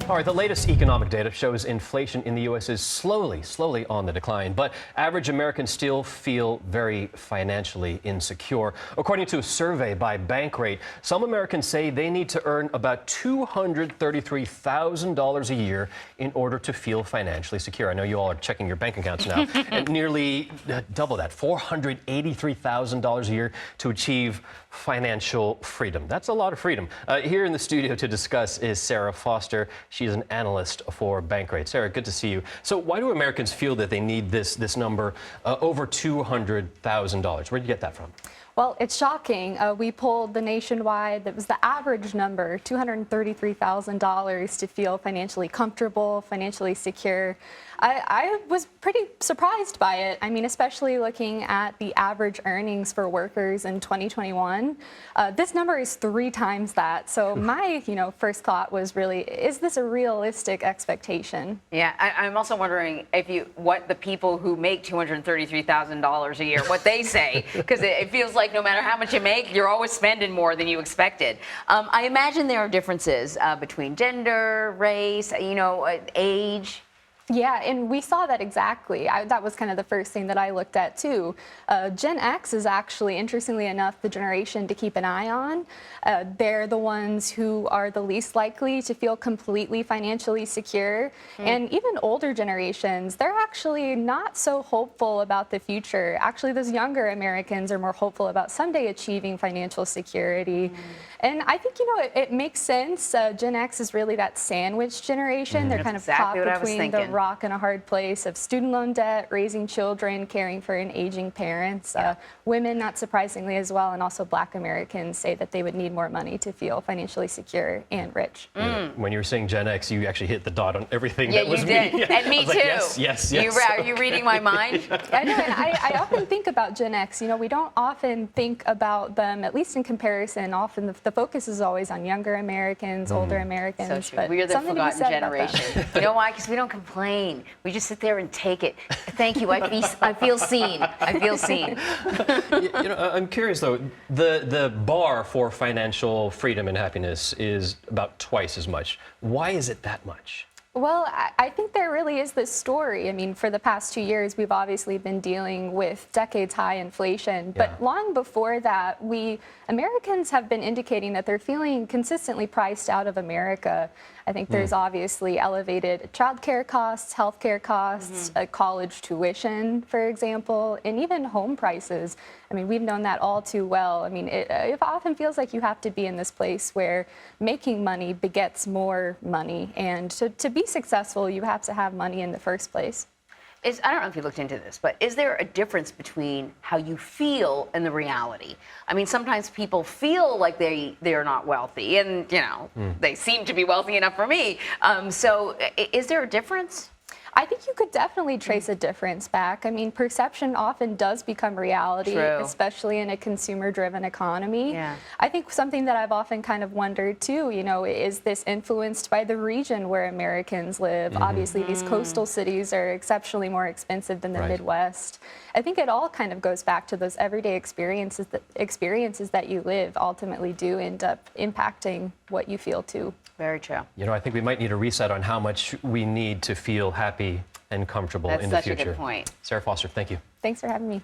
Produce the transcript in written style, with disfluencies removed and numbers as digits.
All right, the latest economic data shows inflation in the U.S. is slowly on the decline, but average Americans still feel very financially insecure. According to a survey by Bankrate, some Americans say they need to earn about $233,000 a year in order to feel financially secure. I know you all are checking your bank accounts now, and nearly double that, $483,000 a year to achieve financial freedom. That's a lot of freedom. Here in the studio to discuss is Sarah Foster. She's an analyst for Bankrate. Sarah, good to see you. So why do Americans feel that they need this number, over $200,000? Where did you get that from? Well, it's shocking. We pulled the nationwide, that was the average number, $233,000 to feel financially comfortable, financially secure. I was pretty surprised by it. I mean, especially looking at the average earnings for workers in 2021. This number is 3 times that. So my, first thought was really, is this a realistic expectation? Yeah, I'm also wondering what the people who make $233,000 a year, what they say, because it feels like no matter how much you make, you're always spending more than you expected. I imagine there are differences between gender, race, age. Yeah, and we saw that exactly. That was kind of the first thing that I looked at, too. Gen X is actually, interestingly enough, the generation to keep an eye on. They're the ones who are the least likely to feel completely financially secure. And even older generations, they're actually not so hopeful about the future. Actually, those younger Americans are more hopeful about someday achieving financial security. And I think, it makes sense. Gen X is really that sandwich generation. They're kind of caught between the rock and a hard place of student loan debt, raising children, caring for an aging parents. Women, not surprisingly as well, and also Black Americans say that they would need more money to feel financially secure and rich. When you were saying Gen X, you actually hit the dot on everything. Yeah, that was you did. me. And me too. Like, yes. Are you reading my mind? I know, and I often think about Gen X. We don't often think about them, at least in comparison. Often the focus is always on younger Americans, older Americans. So true. But We're the forgotten generation. You know why? Because we don't complain. We just sit there and take it. Thank you. I feel seen. I feel seen. I'm curious though. The bar for financial freedom and happiness is about twice as much. Why is it that much? Well, I think there really is this story. I mean, for the past 2 years, we've obviously been dealing with decades-high inflation. But long before that, Americans have been indicating that they're feeling consistently priced out of America. I think there's obviously elevated childcare costs, healthcare costs, college tuition, for example, and even home prices. I mean, we've known that all too well. I mean, it often feels like you have to be in this place where making money begets more money. And to be successful, you have to have money in the first place. I don't know if you looked into this, but is there a difference between how you feel and the reality? I mean, sometimes people feel like they're not wealthy, and they seem to be wealthy enough for me. So, is there a difference? I think you could definitely trace a difference back. I mean, perception often does become reality, especially in a consumer-driven economy. I think something that I've often kind of wondered, too, is this influenced by the region where Americans live? Obviously, these coastal cities are exceptionally more expensive than the Midwest. I think it all kind of goes back to those everyday experiences that you live ultimately do end up impacting what you feel, too. Very true. I think we might need a reset on how much we need to feel happy and comfortable in the future. That's such a good point. Sarah Foster, thank you. Thanks for having me.